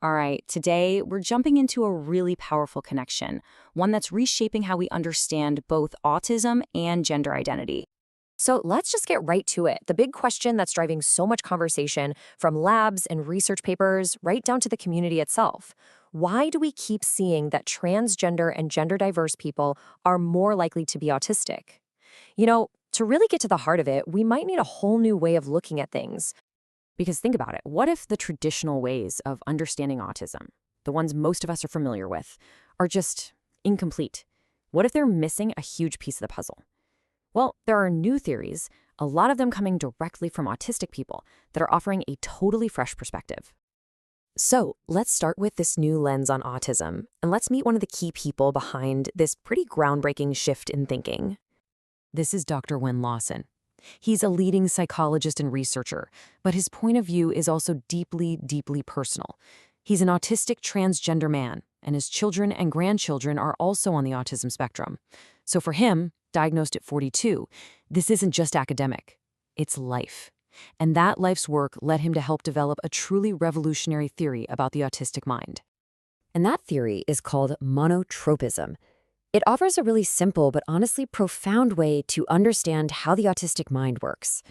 All right, today we're jumping into a really powerful connection, one that's reshaping how we understand both autism and gender identity. So let's just get right to it. The big question that's driving so much conversation from labs and research papers right down to the community itself. Why do we keep seeing that transgender and gender diverse people are more likely to be autistic? To really get to the heart of it, we might need a whole new way of looking at things. Because think about it, what if the traditional ways of understanding autism, the ones most of us are familiar with, are just incomplete? What if they're missing a huge piece of the puzzle? Well, there are new theories, a lot of them coming directly from autistic people, that are offering a totally fresh perspective. So let's start with this new lens on autism, and let's meet one of the key people behind this pretty groundbreaking shift in thinking. This is Dr. Wen Lawson. He's a leading psychologist and researcher, but his point of view is also deeply, deeply personal. He's an autistic transgender man, and his children and grandchildren are also on the autism spectrum. So for him, diagnosed at 42, this isn't just academic, it's life. And that life's work led him to help develop a truly revolutionary theory about the autistic mind. And that theory is called monotropism. It offers a really simple but honestly profound way to understand how the autistic mind works.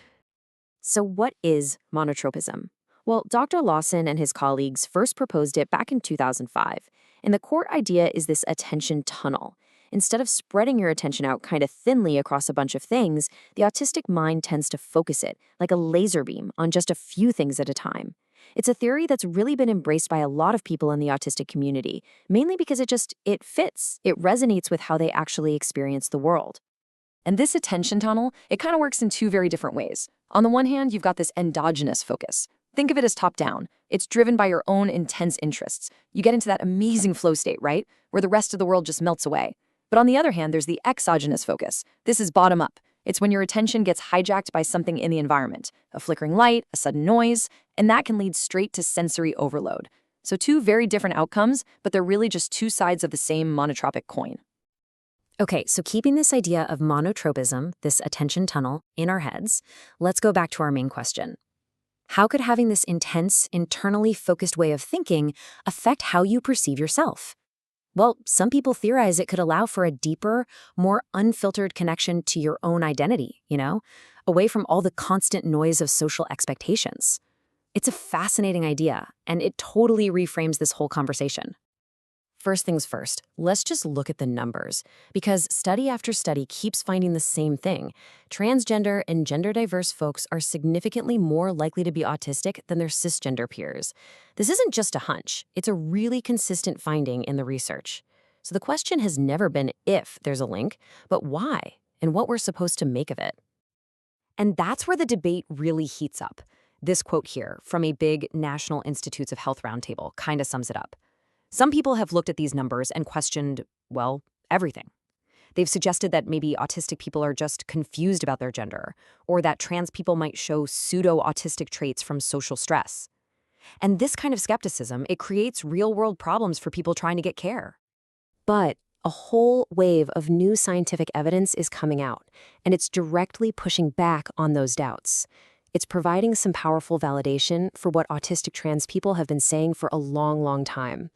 So what is monotropism? Well, Dr. Lawson and his colleagues first proposed it back in 2005, and the core idea is this attention tunnel. Instead of spreading your attention out kind of thinly across a bunch of things, the autistic mind tends to focus it, like a laser beam, on just a few things at a time. It's a theory that's really been embraced by a lot of people in the autistic community, mainly because it fits. It resonates with how they actually experience the world. And this attention tunnel, it kind of works in two very different ways. On the one hand, you've got this endogenous focus. Think of it as top-down. It's driven by your own intense interests. You get into that amazing flow state, right? Where the rest of the world just melts away. But on the other hand, there's the exogenous focus. This is bottom-up. It's when your attention gets hijacked by something in the environment, a flickering light, a sudden noise, and that can lead straight to sensory overload. So two very different outcomes, but they're really just two sides of the same monotropic coin. Okay, so keeping this idea of monotropism, this attention tunnel, in our heads, let's go back to our main question. How could having this intense, internally focused way of thinking affect how you perceive yourself? Well, some people theorize it could allow for a deeper, more unfiltered connection to your own identity, away from all the constant noise of social expectations. It's a fascinating idea, and it totally reframes this whole conversation. First things first, let's just look at the numbers, because study after study keeps finding the same thing. Transgender and gender-diverse folks are significantly more likely to be autistic than their cisgender peers. This isn't just a hunch. It's a really consistent finding in the research. So the question has never been if there's a link, but why, and what we're supposed to make of it. And that's where the debate really heats up. This quote here from a big National Institutes of Health roundtable kind of sums it up. Some people have looked at these numbers and questioned, well, everything. They've suggested that maybe autistic people are just confused about their gender, or that trans people might show pseudo-autistic traits from social stress. And this kind of skepticism, it creates real-world problems for people trying to get care. But a whole wave of new scientific evidence is coming out, and it's directly pushing back on those doubts. It's providing some powerful validation for what autistic trans people have been saying for a long, long time.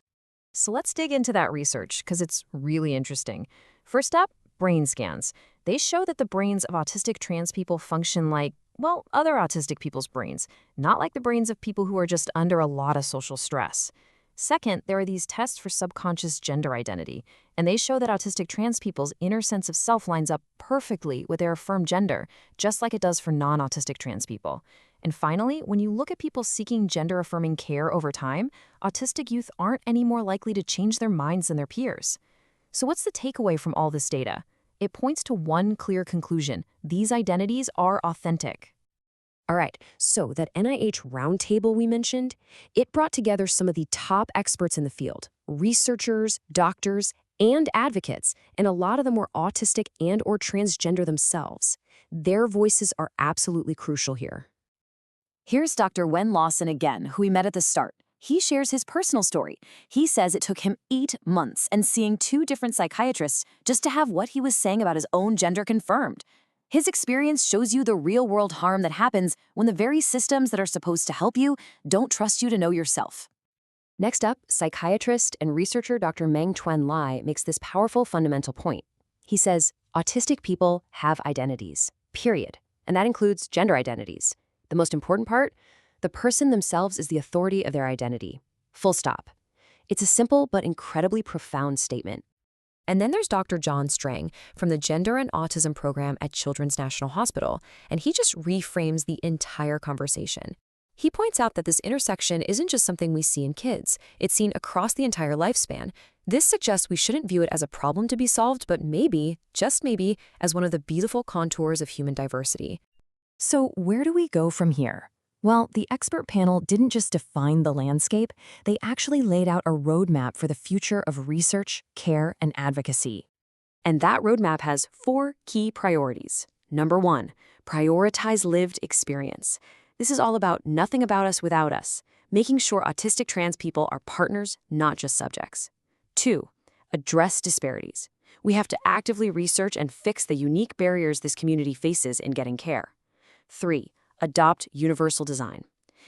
So let's dig into that research, because it's really interesting. First up, brain scans. They show that the brains of autistic trans people function like, well, other autistic people's brains, not like the brains of people who are just under a lot of social stress. Second, there are these tests for subconscious gender identity, and they show that autistic trans people's inner sense of self lines up perfectly with their affirmed gender, just like it does for non-autistic trans people. And finally, when you look at people seeking gender-affirming care over time, autistic youth aren't any more likely to change their minds than their peers. So what's the takeaway from all this data? It points to one clear conclusion: these identities are authentic. All right, so that NIH roundtable we mentioned, it brought together some of the top experts in the field, researchers, doctors, and advocates, and a lot of them were autistic and/or transgender themselves. Their voices are absolutely crucial here. Here's Dr. Wen Lawson again, who we met at the start. He shares his personal story. He says it took him 8 months and seeing 2 different psychiatrists just to have what he was saying about his own gender confirmed. His experience shows you the real-world harm that happens when the very systems that are supposed to help you don't trust you to know yourself. Next up, psychiatrist and researcher Dr. Meng Chuan Lai makes this powerful fundamental point. He says, autistic people have identities, period. And that includes gender identities. The most important part, the person themselves is the authority of their identity. Full stop. It's a simple but incredibly profound statement. And then there's Dr. John Strang from the Gender and Autism program at Children's National Hospital, and he just reframes the entire conversation. He points out that this intersection isn't just something we see in kids, it's seen across the entire lifespan. This suggests we shouldn't view it as a problem to be solved, but maybe, just maybe, as one of the beautiful contours of human diversity. So where do we go from here? Well, the expert panel didn't just define the landscape, they actually laid out a roadmap for the future of research, care, and advocacy. And that roadmap has 4 key priorities. Number 1, prioritize lived experience. This is all about nothing about us without us, making sure autistic trans people are partners, not just subjects. 2, address disparities. We have to actively research and fix the unique barriers this community faces in getting care. 3, adopt universal design.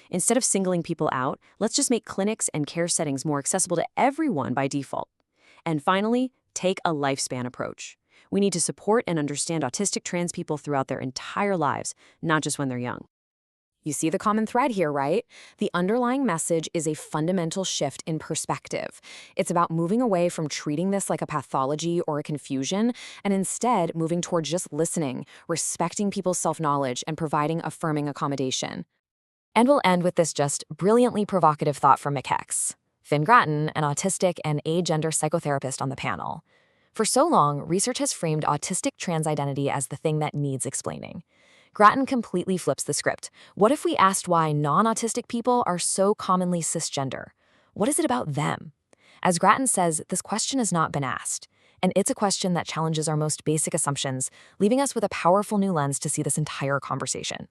Instead of singling people out, let's just make clinics and care settings more accessible to everyone by default. And finally, take a lifespan approach. We need to support and understand autistic trans people throughout their entire lives, not just when they're young. You see the common thread here, right? The underlying message is a fundamental shift in perspective. It's about moving away from treating this like a pathology or a confusion, and instead moving towards just listening, respecting people's self-knowledge, and providing affirming accommodation. And we'll end with this just brilliantly provocative thought from McHex. Finn Grattan, an autistic and agender psychotherapist on the panel. For so long, research has framed autistic trans identity as the thing that needs explaining. Grattan completely flips the script. What if we asked why non-autistic people are so commonly cisgender? What is it about them? As Grattan says, this question has not been asked. And it's a question that challenges our most basic assumptions, leaving us with a powerful new lens to see this entire conversation.